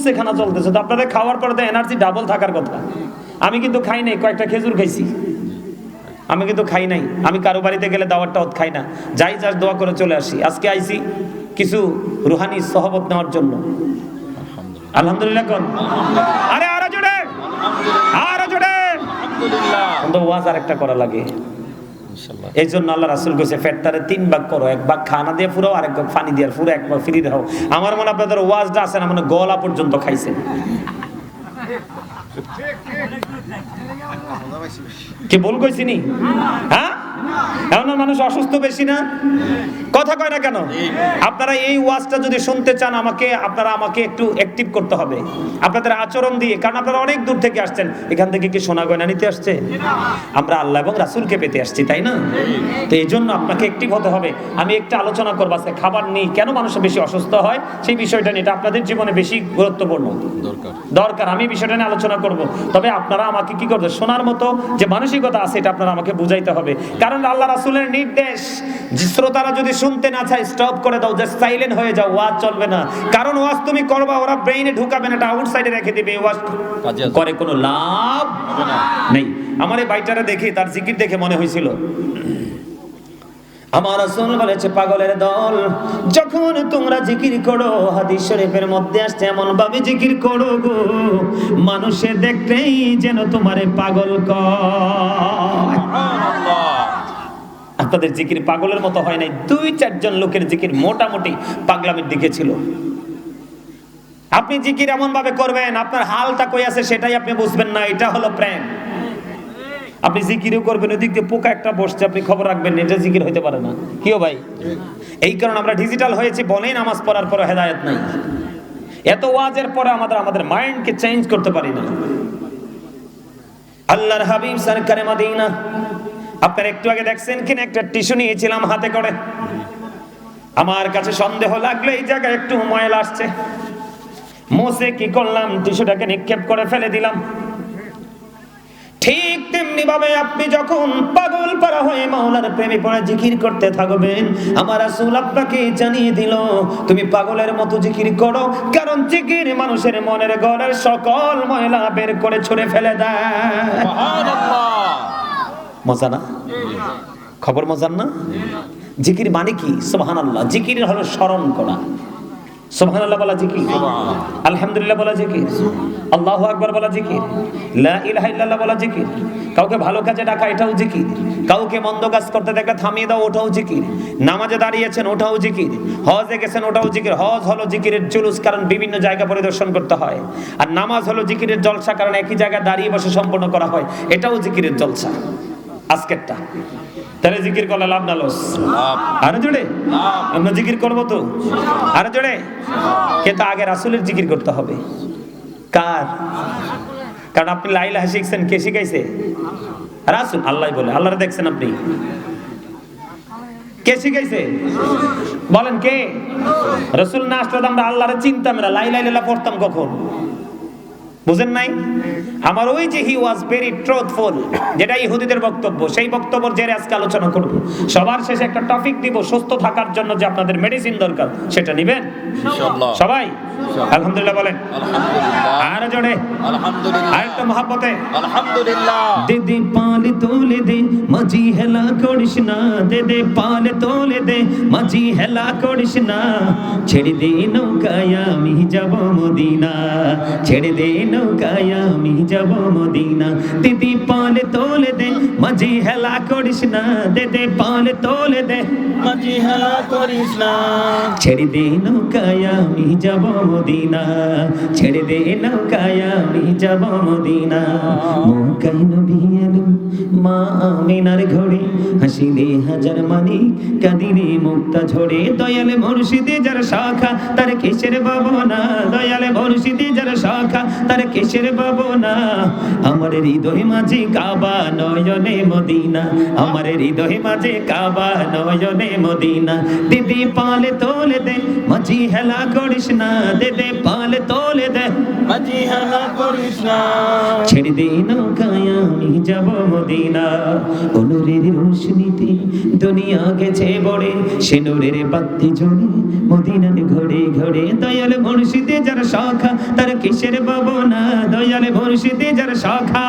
সেখানা চলতেছে, তো আপনাদের খাওয়ার পরে তো এনার্জি ডাবল থাকার কথা। আমি কিন্তু খাই নাই, কয়েকটা খেজুর খাইছি। আমি কিন্তু খাই নাই, আমি কারো বাড়িতে গেলে দাওয়াতটা খাই না, যাই যার দোয়া করে চলে আসি। আজকে আইছি কিছু রুহানি সহবত নেওয়ার জন্য। আলহামদুলিল্লাহ কোন আরে আরো জোরে আরো জোরে আলহামদুলিল্লাহ। ওয়াজ আরেকটা করা লাগে, এই জন্য আল্লাহ রাসূল কইছে ফেরতারে 3 ভাগ করো, 1 ভাগ খানা দিয়ে পুরো, আর 1 ভাগ পানি দিয়ে পুরো, 1 ভাগ ফ্রি দাও। আমার মনে আপনাদের ওয়াজটা আছে না, মানে গলা পর্যন্ত খাইছেন। কি ভুল কইছি নি? হ্যাঁ, এখন মানুষ অসুস্থ বেশি না, কথা কয় না কেন? আপনারা এই ওয়াজটা যদি শুনতে চান, আপনারা আমাকে একটু অ্যাক্টিভ করতে হবে আপনাদের আচরণ দিয়ে, কারণ আপনারা অনেক দূর থেকে আসছেন। এখান থেকে কি সোনা গয়না নিতে আসছে? আমরা আল্লাহ এবং রাসূলকে পেতে আসছি, তাই না? তো এই জন্য আপনাকে অ্যাক্টিভ হতে হবে। আমি একটা আলোচনা করব আজকে, খাবার নেই কেন মানুষ বেশি অসুস্থ হয়, সেই বিষয়টা নিয়ে। এটা আপনাদের জীবনে বেশি গুরুত্বপূর্ণ দরকার, আমি বিষয়টা নিয়ে আলোচনা করব। তবে আপনারা আমাকে কি করবে, শোনার মতো যে মানসিকতা আছে এটা আপনারা আমাকে বুঝাইতে হবে। কারণ আল্লাহ রাসূলের নির্দেশ, যে শ্রোতারা যদি শুনতে না চায় স্টপ করে দাও, জাস্ট সাইলেন্ট হয়ে যাও, ওয়াজ চলবে না। কারণ ওয়াজ তুমি করবা, ওরা ব্রেইনে ঢুকাবে না, এটা আউটসাইডে রেখে দিবে। ওয়াজ করে কোনো লাভ নেই। আমার এই বাইটারে দেখে, তার জিকির দেখে মনে হয়েছিল, আমার রাসূল বলেছে, পাগলের দল, যখন তোমরা জিকির করো, হাদিস শরীফের মধ্যে আসছে, এমন ভাবে জিকির করো গো, মানুষে দেখতেই যেন তোমারে পাগল কয়। আপনাদের জিকির পাগলের মতো হয় নাই, 2-4 জন লোকের জিকির মোটামুটি পাগলামির দিকে ছিল। আপনি জিকির এমন ভাবে করবেন, আপনার হালটা কই আছে সেটাই আপনি বুঝবেন না, এটা হলো প্রেম। আপনি জিকিরও করবেন, ওদিক দিয়ে পোকা একটা বসছে, আপনি খবর রাখবেন, এটা জিকির হইতে পারে না। কিও ভাই, এই কারণে আমরা ডিজিটাল হয়েছি, বলেই নামাজ পড়ার পরে হেদায়েত নাই। এত ওয়াজের পরে আমাদের মাইন্ডকে চেঞ্জ করতে পারি না। আল্লাহর হাবিব সরকারে মদিনা, আপনারা একটু আগে দেখছেন কিনা, একটা টিস্যু নিয়েছিলাম হাতে করে, আমার কাছে সন্দেহ লাগলো এই জায়গায় একটু ময়লা আসছে, মুছে কি করলাম, টিস্যুটাকে নিক্ষেপ করে ফেলে দিলাম। ঠিক তেমনি ভাবে আপনি যখন পাগল পারা হয়ে মাওলার প্রেমে পড়ে জিকির করতে থাকবেন, আমার রাসূল আপনাকে জানিয়ে দিল, তুমি পাগলের মতো জিকির করো, কারণ জিকির মানুষের মনের ঘরের সকল ময়লা বের করে ছুঁড়ে ফেলে দেয়। সুবহানাল্লাহ, মজা না? খবর মজার না? জিকির মানে কি? সুবহানাল্লাহ, জিকির হলো স্মরণ করা। সুবহানাল্লাহ বলা জিকির, আলহামদুলিল্লাহ বলা জিকির, আল্লাহু আকবার বলা জিকির, লা ইলাহা ইল্লাল্লাহ বলা জিকির, কাউকে ভালো কাজে ডাকা এটাও জিকির, কাউকে মন্দ কাজ করতে দেখলে থামিয়ে দাও ওটাও জিকির, নামাজে দাঁড়িয়েছেন ওটাও জিকির, হজে গেছেন ওটাও জিকির। হজ হলো জিকিরের জুলুস, কারণ বিভিন্ন জায়গা পরিদর্শন করতে হয়। আর নামাজ হলো জিকিরের জলসা, কারণ একই জায়গায় দাঁড়িয়ে বসে সম্পন্ন করা হয়, এটাও জিকিরের জলসা আজকেরটা। তাহলে জিকির করলে লাভ না লস? আরো জোরে আমরা জিকির করবো তো, আরো জোরে। কিন্তু আগে রাসূলের জিকির করতে হবে। কার? কারণ আপনি লা ইলাহা শিখছেন, কে শিখাইছে? রাসূল। আল্লাহ বলে, আল্লাহরে দেখছেন আপনি, কে শিখাইছে বলেন? কে? রাসূল না আসলে আমরা আল্লাহরে চিনতাম না, লা ইলাহা ইল্লাল্লাহ পড়তাম কখন? বুঝেন নাই? আমার ওই যে হি ওয়াজ ভেরি ট্রুথফুল, যেটা ইহুদিদের বক্তব্য, সেই বক্তব্যের জেরে আজকে আলোচনা করব। সবার শেষে একটা টপিক দিব, সুস্থ থাকার জন্য যে আপনাদের মেডিসিন দরকার, সেটা নেবেন ইনশাআল্লাহ সবাই। আলহামদুলিল্লাহ বলেন, আলহামদুলিল্লাহ। আর জোরে আলহামদুলিল্লাহ, আর একটু মহব্বতে আলহামদুলিল্লাহ। দে দে পালে তোলে দে, মাঝি হেলা করিস না, দে দে পালে তোলে দে, মাঝি হেলা করিস না, ছেড়ে দে নৌকায় আমি যাব মদিনা, ছেড়ে দে নৌকায় আমি যাব মদিনা, দিদি পালে তোলে দে, মাঝি হেলা করিস না, দে দে পালে তোলে দে, মাঝি হেলা করিস না, ছেড়ে দে নৌকায় আমি যাব মদিনা, ছেড়ে দে নৌকায় আমি যাব মদিনা। মক্কায় নবী এলো, মা আমিনার ঘরে, হাসিলে হাজার মানিক, কাঁদিলে মুক্তা ঝরে, দয়ালে মুর্শিদে যার শাখা, তার কিসের ভাবনা, দয়ালে মুর্শিদে যার শাখা, তার কিসের ভাবনা, আমার হৃদয় মাঝে কাবা, নয়নে মদিনা, আমার হৃদয় মাঝে কাবা, নয়নে মদিনা, দিদি পালে তোলে দে, মাঝি হেলা করিস না, দে দে পালে তোলে দে, মাঝি হেলা করিস না। ছেড়ে দে নৌকায় আমি যাব মদিনা, ও নূরের রোশনীতে দুনিয়া গেছে বড়ে, সে নূরের বাতি জ্বলে মদিনার ঘরে ঘরে। দয়াল মুর্শিদে যার শাখা তার কিসের ভাবনা, দয়াল মুর্শিদে যার শাখা।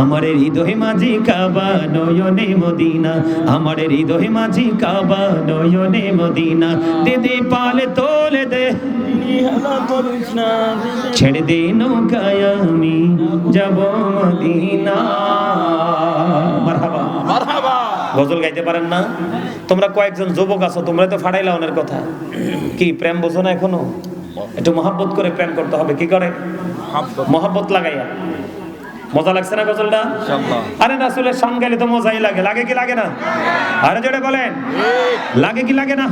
আমার হৃদয় মাঝি কাবা নয়নে মদিনা, আমার হৃদয় মাঝি কাবা নয়নে মদিনা। দে দে পালে তোলে দে, হেলা করিস না। ছেড়ে দে নৌকায় আমি যাব মদিনা। মারহাবা মারহাবা। গজল গাইতে পারেন না? তোমরা কয়েকজন যুবক আছো, তোমরা তো ফাটাইলা ওনার কথা। কি প্রেম বোঝো না এখনো? একটু মহাব্বত করে প্রেম করতে হবে। কি করে? মহাব্বত লাগাইয়া। মজা লাগছে না গজলটা? আরে রাসূলের শান গাইলে তো মজাই লাগে। লাগে কি লাগে না? আরে জোরে বলেন, লাগে কি লাগে না?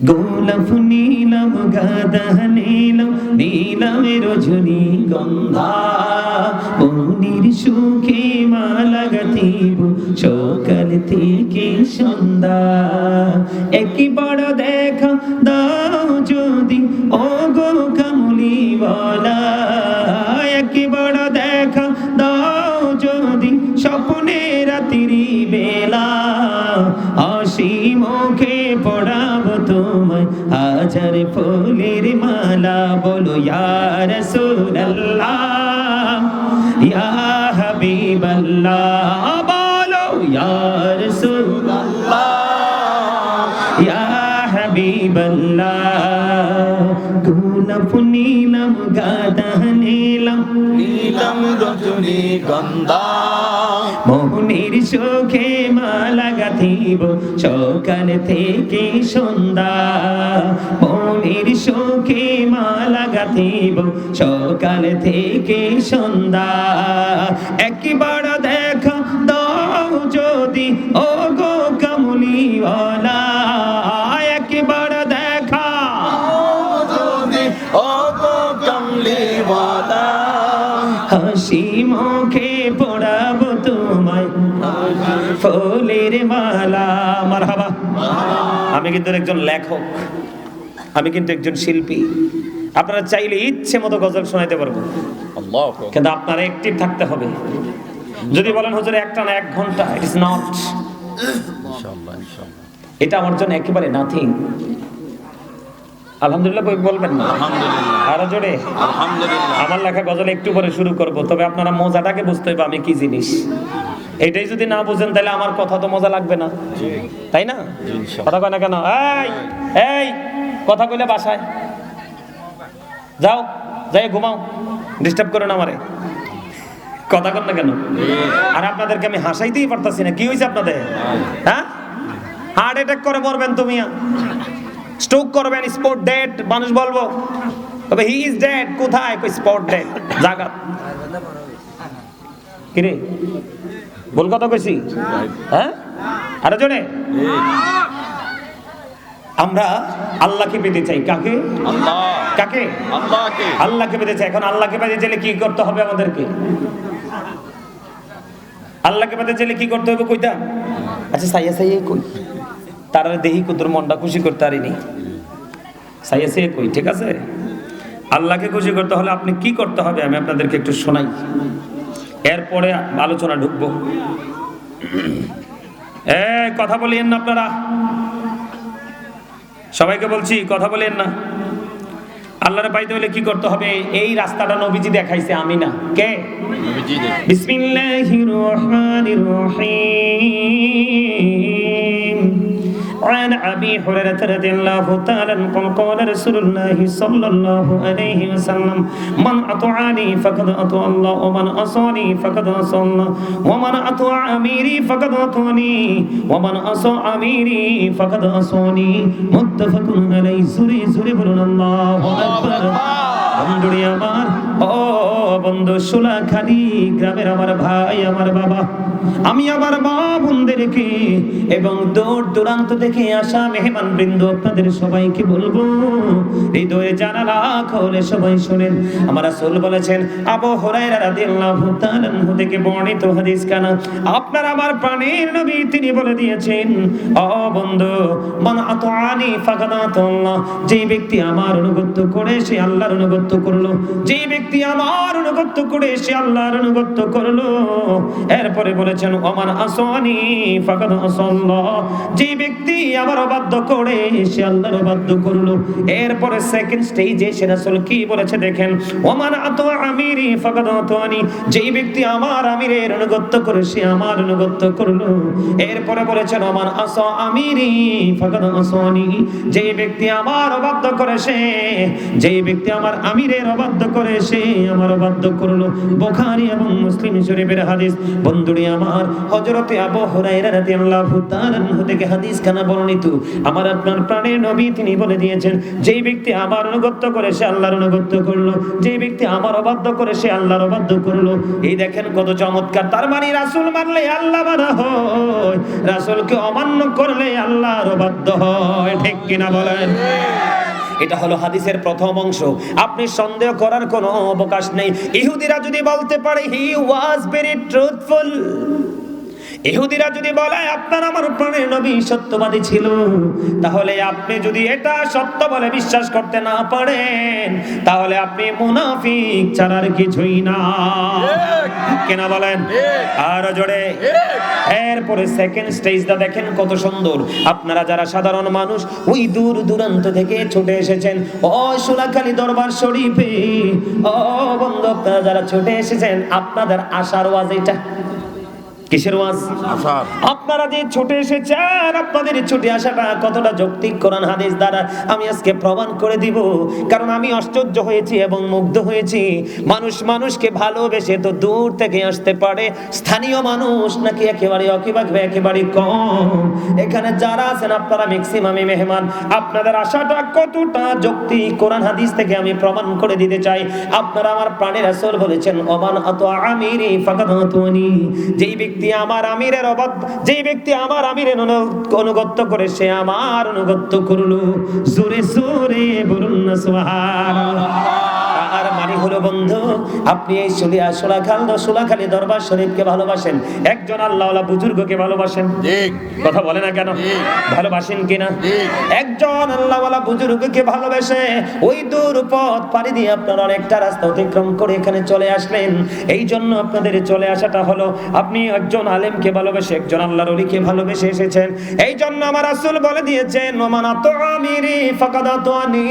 গোলাপ নীলম গাদা নীলম নীলম রজনী গন্ধা, মনির সুখে মালা গাথিব সকাল থেকে সন্ধ্যা। একই বড় দেখা দাও যদি ও গো কামলিওয়ালা, একই বড় দেখা দাও যদি স্বপ্নে রাত্রি বেলা। হাসি মুখে পড়াবো তোমায় হাজার ফুলের মালা, বলো ইয়া রাসূলুল্লাহ ইয়া হাবিবাল্লাহ, বলো ইয়া রাসূলুল্লাহ ইয়া হাবিবাল্লাহ। গোলাপ নীলম গাদা নীলম নীলম রজনী গন্ধা, মোহনের সুখে মালা গাথিব সকাল থেকে সন্ধ্যা। মোহনের সুখে মালা গাথিব সকাল থেকে সন্ধ্যা। একবার দেখা দাও যদি ও গো কামলিওয়ালা, একবার দেখা যদি ও গো কামলিওয়ালা। হাসি মুখে পড়াবো তোমায় ফুলের মালা। মারহাবা। আমি কিন্তু একজন লেখক, আমি কিন্তু একজন শিল্পী। আপনারা চাইলে ইচ্ছে মতো গজল শোনাইতে পারবো, কিন্তু আপনারা অ্যাক্টিভ থাকতে হবে। যদি বলেন হুজুর একটা না 1 ঘন্টা, ইট ইজ নট। এটা আমার জন্য একেবারে নাথিং। আলহামদুলিল্লাহ বলবেন না? আরো জোরে আলহামদুলিল্লাহ। আমার লেখা গজল একটু পরে শুরু করব, তবে আপনারা মজাটাকে বুঝতে হবে আমি কি জিনিস। এটাই যদি না বুঝেন তাহলে আমার কথা তো মজা লাগবে না, তাই না? কথা কয় না কেন? এই এই কথা কইলে বাসায় যাও, যাই ঘুমাও, ডিস্টার্ব করো না আমারে। কথা কন না কেন? আর আপনাদেরকে আমি হাসাইতেই পারতাছি না। কি হয়েছে আপনাদের? হ্যাঁ, হার্ট অ্যাটাক করে মরবেন তুমি, স্ট্রোক করবেন, স্পট ডেড মানুষ বলবো, তবে হি ইজ ডেড। কোথায়? কই স্পট ডেড জায়গা। কি রে বল, কথা কইছি? হ্যাঁ, আরে জোরে। আমরা আল্লাহকে পেতে চাই। কাকে? আল্লাহ। কাকে? আল্লাহকে। আল্লাহকে পেতে চাই। এখন আল্লাহকে পেতে চাইলে কি করতে হবে আমাদেরকে? আল্লাহকে পেতে চাইলে কি করতে হবে কইতা? আচ্ছা সাইয়া সাইয়া কই, তারা দেহি কুদুর মনটা খুশি করতে পারিনি, সাইয়া সাইয়া কই। ঠিক আছে, আল্লাহকে খুশি করতে হলে আপনি কি করতে হবে আমি আপনাদেরকে একটু শোনাই, এরপরে আলোচনা ঢুকবো। কথা বলিয়েন না আপনারা, সবাইকে বলছি কথা বলিয়েন না। আল্লাহরে পাইতে হলে কি করতে হবে? এই রাস্তাটা নবীজি দেখাইছে, আমি না। কে? বিসমিল্লাহির রহমানির রহিম। عن أبي هريرة رضي الله تعالى عنه قال رسول الله صلى الله عليه وسلم من أطاعني فقد أطاع الله ومن عصاني فقد عصى الله ومن أطاع أميري فقد أطاعني ومن عصى أميري فقد عصاني متفق عليه। سوري سوري বলুন আল্লাহু আকবার। বন্ধুরে আমার, ও বন্ধু, সোলাখালি গ্রামের আমার ভাই, আমার বাবা, আমি আমার মা বোনদেরকে এবং দূর দূরান্ত থেকে আসা মেহমান বৃন্দ আপনাদের সবাইকে বলবো, হৃদয়ে জানালা খুলে সবাই শুনেন। আমার রাসূল বলেছেন, আবু হুরায়রা রাদিয়াল্লাহু তাআলা আনহু থেকে বর্ণিত হাদিস কানা, আপনার আমার প্রাণের নবী তিনি বলে দিয়েছেন, ও বন্ধু, মান আতাআনি ফাকাদ আতাল্লাহ, যে ব্যক্তি আমার অনুগত করে সে আল্লাহর অনুগত করলো, যে ব্যক্তি আমার অনুগত করে সে আল্লাহর অনুগত করলো। এরপরে বলেছেন, ওমান আসানি ফাকাদ আসাল্লাহ, যে ব্যক্তি আমার অবাধ্য করে সে আল্লাহর অবাধ্য করলো। এরপরে সেকেন্ড স্টেজে সে রাসূল কি বলেছে দেখেন, ওমান আতা আমিরি ফাকাদ আতানি, যে ব্যক্তি আমার আমিরের অনুগত করে সে আমার অনুগত করলো। এরপরে বলেছেন, ওমান আসা আমিরি ফাকাদ আসানি, যে ব্যক্তি আমার অবাধ্য করে সে, যে ব্যক্তি আমার আমিরের অবাধ্য করে সে আমার অবাধ্য করলো। বুখারী এবং মুসলিম শরীফের হাদিস। বন্ধুরে আমার, হযরতে আবু হুরায়রা রাদিয়াল্লাহু তাআলা আনহু থেকে হাদিস খানা বর্ণিত, আমার আপনার প্রাণের নবী তিনি বলে দিয়েছেন, যেই ব্যক্তি আমার অনুগত করে সে আল্লাহর অনুগত করলো, যেই ব্যক্তি আমার অবাধ্য করে সে আল্লাহর অবাধ্য করলো। এই দেখেন কত চমৎকার। তার মানে রাসূল মানলে আল্লাহ মানা হয়, রাসূলকে অমান্য করলে আল্লাহর অবাধ্য হয়। ঠিক কিনা বলেন? এটা হলো হাদিসের প্রথম অংশ। আপনি সন্দেহ করার কোনো অবকাশ নেই। ইহুদিরা যদি বলতে পারে হি ওয়াজ ভেরি ট্রুথফুল, ইহুদিরা যদি বলে আপনার আমার প্রাণের নবী সত্যবাদী ছিল, তাহলে আপনি যদি এটা সত্য বলে বিশ্বাস করতে না পারেন, তাহলে আপনি মুনাফিক ছাড়ার কিছুই না। কেনা বলেন? আর জোরে। এরপরে সেকেন্ড স্টেজটা দেখেন কত সুন্দর। আপনারা যারা সাধারণ মানুষ ওই দূর দূরান্ত থেকে ছুটে এসেছেন ও সুলাখালী দরবার শরীফে, ও বন্ধু, আপনারা যারা ছুটে এসেছেন, আপনাদের আশার ওয়াজ এটা। কিসের ওয়াজ? আপনারা যে ছুটে এসেছেন, আপনাদের ছুটে আসাটা কতটা যৌক্তিক কোরআন হাদিস দ্বারা আমি আজকে প্রমাণ করে দিব। কারণ আমি আশ্চর্য হয়েছি এবং মুগ্ধ হয়েছি। মানুষ মানুষকে ভালোবেসে তো দূর থেকে আসতে পারে, স্থানীয় মানুষ নাকি একেবারে কম। এখানে যারা আছেন আপনারা ম্যাক্সিমামই মেহমান। আপনাদের আশাটা কতটা যৌক্তিক কোরআন হাদিস থেকে আমি প্রমাণ করে দিতে চাই। আপনারা আমার প্রাণের রাসূল বলেছেন, ওমান আতা আমিরি ফাকাদ আতানি, যেই ব্যক্তি আমার আমিরের অবাধ্য, যেই ব্যক্তি আমার আমিরের অনুগত করে সে আমার অনুগত করলো। জোরে জোরে বলুন না সুবহানাল্লাহ। আর মানে হলো বন্ধু, আপনি এই সুলাখালী দরবার শরীফকে ভালোবাসেন, একজন আল্লাহওয়ালা বুজুর্গকে ভালোবাসেন, কথা বলে না কেন? ভালোবাসেন কিনা? একজন আল্লাহওয়ালা বুজুর্গকে ভালোবেসে ওই দূর পথ পাড়ি দিয়ে আপনারা অনেকটা রাস্তা অতিক্রম করে এখানে চলে আসলেন। এই জন্য আপনাদের চলে আসাটা হলো আপনি একজন আলেমকে ভালোবেসে, একজন আল্লাহর ওলিকে ভালোবেসে এসেছেন। এই জন্য আমার রাসূল বলে দিয়েছেন, ওমান আতা আমিরি ফাকাদ আতানি,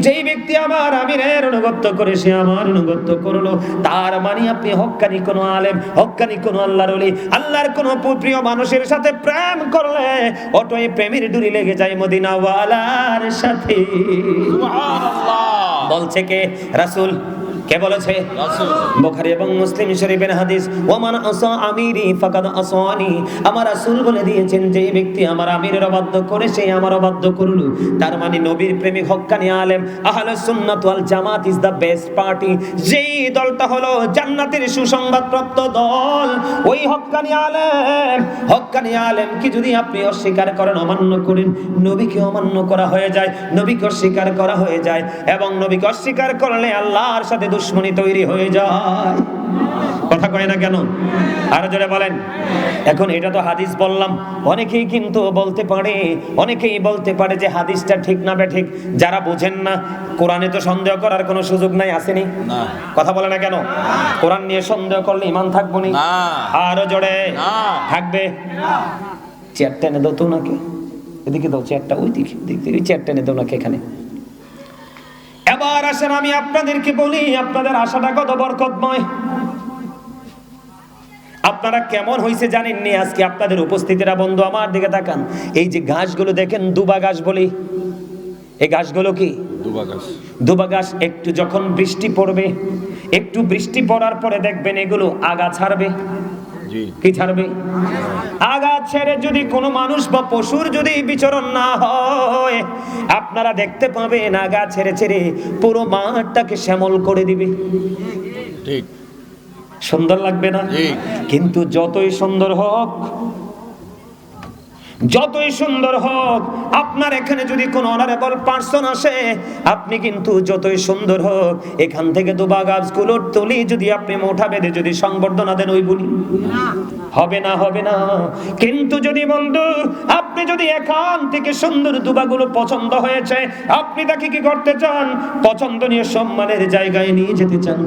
যেই ব্যক্তি আমার আমিরের অনুগত করে সে আমার অনুগত করলো। তার মানে আপনি হক্কানি কোন আলেম, হক্কানি কোন আল্লাহর ওলি, আল্লাহর কোন প্রিয় মানুষের সাথে প্রেম করলে অটোয় প্রেমের ডুরি লেগে যায় মদিনা ওয়ালার সাথে। সুবহানাল্লাহ। বলছে কে? রাসূল। কে বলেছে? রাসূল। বুখারী এবং মুসলিম শরীফের হাদিস, ওমান আসা আমিরি ফাকাদ আসানি, আমার রাসূল বলে দিয়েছেন, যে ব্যক্তি আমার আমিরের অবাধ্য করে সে আমার অবাধ্য করলো। তার মানে নবীর প্রেমিক হক্কানি আলেম, আহলুস সুন্নাত ওয়াল জামাত ইজ দা বেস্ট পার্টি। যেই দলটা হলো জান্নাতের সুসংবাদপ্রাপ্ত দল, ওই হক্কানি আলেম কি যদি আপনি অস্বীকার করেন, অমান্য করেন, নবীকে অমান্য করা হয়ে যায়, নবীকে অস্বীকার করা হয়ে যায়। এবং নবীকে অস্বীকার করলে আল্লাহর সাথে দুশমনী তৈরি হয়ে যায়। কথা কয় না কেন? আর জোরে বলেন। এখন এটা তো হাদিস বললাম, অনেকেই কিন্তু বলতে পারে যে হাদিসটা ঠিক না বেঠিক। যারা বুঝেন না, কোরআনে তো সন্দেহ করার কোনো সুযোগ নাই, আসেনি? কথা বলে না কেন? কোরআন নিয়ে সন্দেহ করলে ঈমান থাকবো না। আর জোরে থাকবে। চেয়ার টেনে দাও তো নাকি, এদিকে দাও চেয়ারটা, ওই দিকে চেয়ার টেনে দাও নাকি এখানে। এবার আসেন আমি আপনাদেরকে বলি, আপনাদের আশাটা কত বরকতময়। আপনারা কেমন হয়েছে জানেননি আজকে আপনাদের উপস্থিতিরা। বন্ধু আমার দিকে তাকান, এই যে ঘাসগুলো দেখেন, দুবা ঘাস বলি, এই ঘাসগুলো কি? দুবা ঘাস। একটু যখন বৃষ্টি পড়বে, একটু বৃষ্টি পড়ার পরে দেখবেন এগুলো আগা ছাড়বে। কি ছাড়বে? আগা ছেড়ে যদি কোনো মানুষ বা পশুর যদি বিচরণ না হয়, আপনারা দেখতে পাবেন আগা ছেড়ে ছেড়ে পুরো মাঠটাকে শ্যামল করে দিবে। ঠিক। সুন্দর লাগবে না? জি। কিন্তু যতই সুন্দর হোক, যতই সুন্দর হোক, আপনার এখানে যদি কোন অনারেবল পার্সন আসে, আপনি কিন্তু যতই সুন্দর হোক, এখান থেকে দুবা গাছগুলো তুলি যদি আপনি মোটা বেঁধে যদি সংবর্ধনা দেন, ওই বলি হবে না, হবে না। কিন্তু যদি বন্ধু আপনি যদি এখান থেকে সুন্দর দুবাগুলো পছন্দ হয়েছে, আপনি তাকে কি করতে চান? পছন্দনীয় সম্মানের জায়গায় নিয়ে যেতে চান।